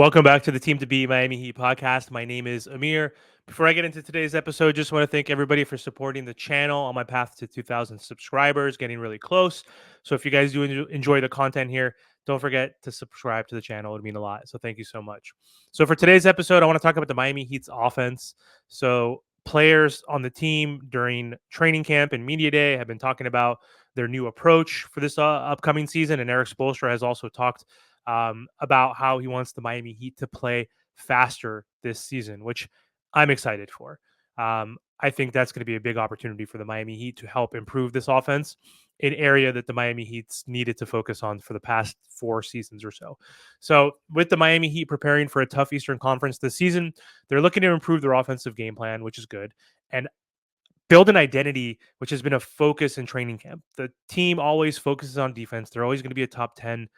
Welcome back to the Team to Beat Miami Heat podcast. My name is Amir. Before I get into today's episode, just want to thank everybody for supporting the channel on my path to 2,000 subscribers, getting really close. So if you guys do enjoy the content here, don't forget to subscribe to the channel. It would mean a lot. So thank you so much. So for today's episode, I want to talk about the Miami Heat's offense. So players on the team during training camp and media day have been talking about their new approach for this upcoming season, and Eric Spoelstra has also talked about how he wants the Miami Heat to play faster this season, which I'm excited for. I think that's going to be a big opportunity for the Miami Heat to help improve this offense, an area that the Miami Heat's needed to focus on for the past 4 seasons or so. So, with the Miami Heat preparing for a tough Eastern Conference this season, they're looking to improve their offensive game plan, which is good, and build an identity, which has been a focus in training camp. The team always focuses on defense. They're always going to be a top 10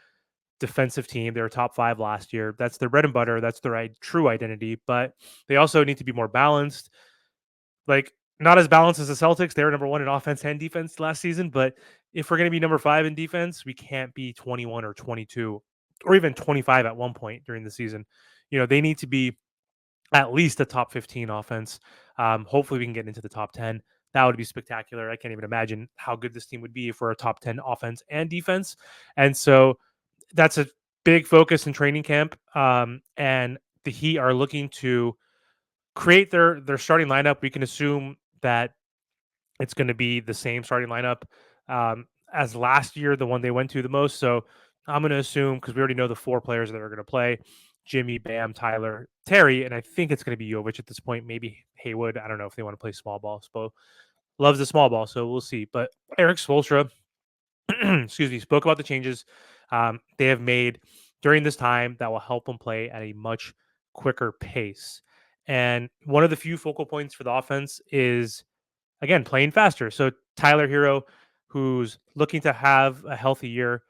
defensive team. They were top 5 last year. That's their bread and butter. That's their true identity. But they also need to be more balanced. Like, not as balanced as the Celtics. They were number 1 in offense and defense last season. But if we're going to be number 5 in defense, we can't be 21 or 22 or even 25 at one point during the season. They need to be at least a top 15 offense. Hopefully, we can get into the top 10. That would be spectacular. I can't even imagine how good this team would be if we're a top 10 offense and defense. And so that's a big focus in training camp. And the Heat are looking to create their starting lineup. We can assume that it's going to be the same starting lineup as last year, the one they went to the most. So I'm going to assume, because we already know the 4 players that are going to play: Jimmy, Bam, Tyler, Terry, and I think it's going to be Jovic at this point. Maybe Haywood. I don't know if they want to play small ball. Spo loves the small ball, so we'll see. But Eric Spoelstra, excuse me, spoke about the changes they have made during this time that will help them play at a much quicker pace. And one of the few focal points for the offense is, again, playing faster. So Tyler Hero, who's looking to have a healthy year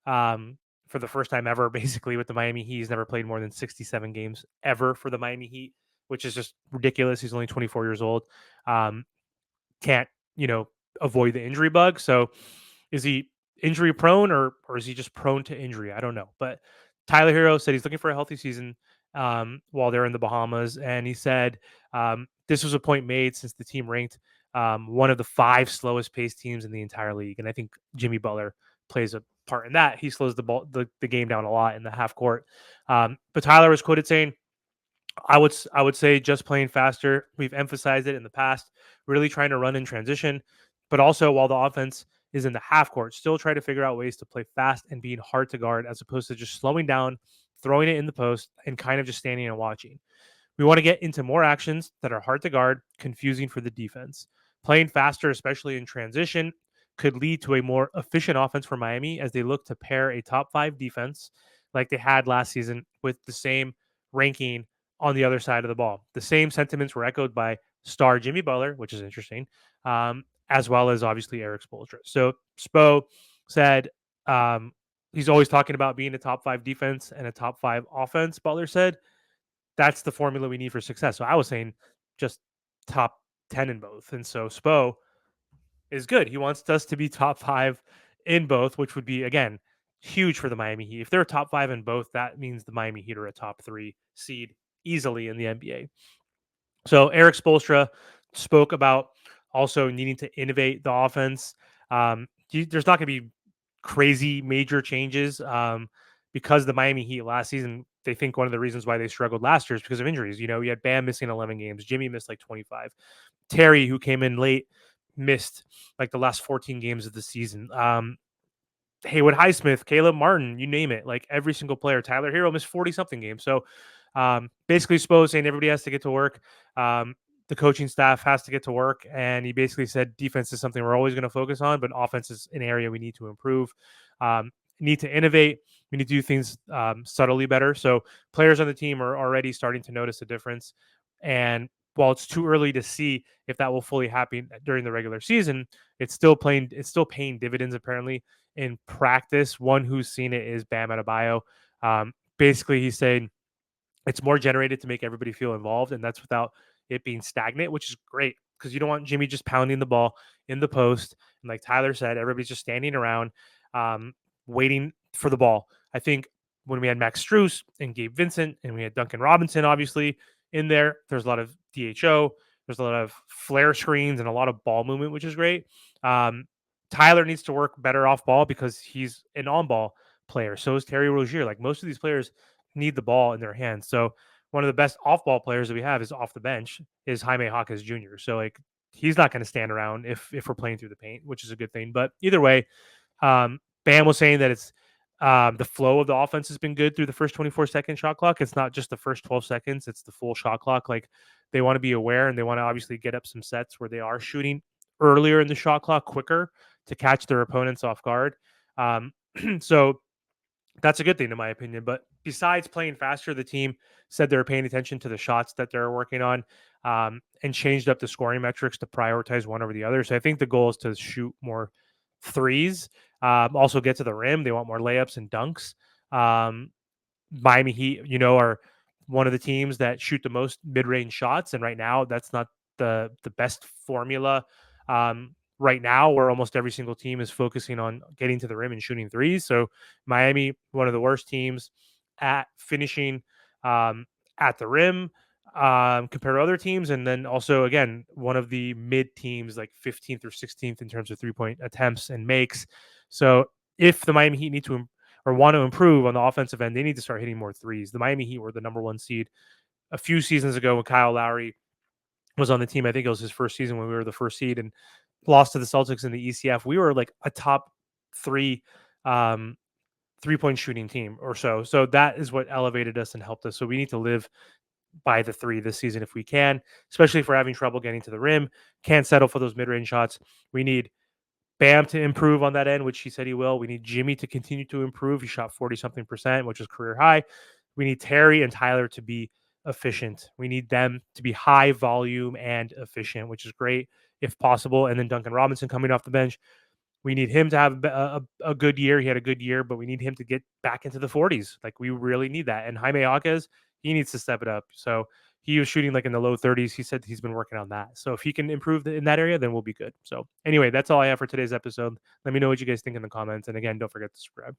for the first time ever, basically with the Miami Heat, he's never played more than 67 games ever for the Miami Heat, which is just ridiculous. He's only 24 years old. Um, can't, avoid the injury bug. So is he injury prone, or is he just prone to injury? I don't know. But Tyler Hero said he's looking for a healthy season while they're in the Bahamas. And he said this was a point made since the team ranked one of the 5 slowest paced teams in the entire league. And I think Jimmy Butler plays a part in that. He slows the game down a lot in the half court. But Tyler was quoted saying, I would say just playing faster. We've emphasized it in the past, really trying to run in transition, but also while the offense is in the half court, still try to figure out ways to play fast and being hard to guard, as opposed to just slowing down, throwing it in the post, and kind of just standing and watching. We want to get into more actions that are hard to guard, confusing for the defense. Playing faster, especially in transition, could lead to a more efficient offense for Miami as they look to pair a top 5 defense like they had last season with the same ranking on the other side of the ball. The same sentiments were echoed by star Jimmy Butler, which is interesting, as well as obviously Eric Spoelstra. So Spo said he's always talking about being a top 5 defense and a top 5 offense. Butler said that's the formula we need for success. So I was saying just top 10 in both. And so Spo is good. He wants us to be top 5 in both, which would be, again, huge for the Miami Heat. If they're top 5 in both, that means the Miami Heat are a top 3 seed easily in the NBA. So Eric Spoelstra spoke about also needing to innovate the offense. There's not going to be crazy major changes because the Miami Heat last season, they think one of the reasons why they struggled last year is because of injuries. You had Bam missing 11 games. Jimmy missed like 25. Terry, who came in late, missed like the last 14 games of the season. Haywood Highsmith, Caleb Martin, you name it, like every single player. Tyler Hero missed 40 something games. So basically, Spo saying everybody has to get to work. The coaching staff has to get to work. And he basically said defense is something we're always going to focus on, but offense is an area we need to improve. Need to innovate. We need to do things subtly better. So players on the team are already starting to notice a difference. And while it's too early to see if that will fully happen during the regular season, it's still paying dividends apparently in practice. One who's seen it is Bam Adebayo. Basically, he's saying it's more generated to make everybody feel involved, and that's without it being stagnant, which is great because you don't want Jimmy just pounding the ball in the post. And like Tyler said, everybody's just standing around waiting for the ball. I think when we had Max Struess and Gabe Vincent and we had Duncan Robinson, obviously in there, there's a lot of DHO, there's a lot of flare screens and a lot of ball movement, which is great. Um, Tyler needs to work better off ball because he's an on ball player. So is Terry Rozier. Like most of these players need the ball in their hands. So one of the best off ball players that we have is off the bench is Jaime Hawkins Jr. So like he's not going to stand around if we're playing through the paint, which is a good thing. But either way, Bam was saying that it's the flow of the offense has been good through the first 24-second shot clock. It's not just the first 12 seconds; it's the full shot clock. Like they want to be aware and they want to obviously get up some sets where they are shooting earlier in the shot clock, quicker to catch their opponents off guard. Um, so that's a good thing in my opinion. But besides playing faster, the team said they were paying attention to the shots that they're working on, and changed up the scoring metrics to prioritize one over the other. So I think the goal is to shoot more threes, also get to the rim. They want more layups and dunks. Um, Miami Heat, are one of the teams that shoot the most mid-range shots, and right now that's not the best formula. Right now, where almost every single team is focusing on getting to the rim and shooting threes. So Miami, one of the worst teams at finishing at the rim compared to other teams, and then also again one of the mid teams, like 15th or 16th in terms of 3-point attempts and makes. So if the Miami Heat need to or want to improve on the offensive end, they need to start hitting more threes. The Miami Heat were the number one seed a few seasons ago when Kyle Lowry was on the team. I think it was his first season when we were the first seed and lost to the Celtics in the ECF. We were like a top three um, 3-point shooting team or so. So that is what elevated us and helped us. So we need to live by the three this season if we can, especially if we're having trouble getting to the rim. Can't settle for those mid-range shots. We need Bam to improve on that end, which he said he will. We need Jimmy to continue to improve. He shot 40 something percent, which is career high. We need Terry and Tyler to be efficient. We need them to be high volume and efficient, which is great if possible. And then Duncan Robinson coming off the bench. We need him to have a good year. He had a good year, but we need him to get back into the 40s. Like we really need that. And Jaime Jaquez, he needs to step it up. So he was shooting like in the low 30s. He said he's been working on that. So if he can improve in that area, then we'll be good. So anyway, that's all I have for today's episode. Let me know what you guys think in the comments. And again, don't forget to subscribe.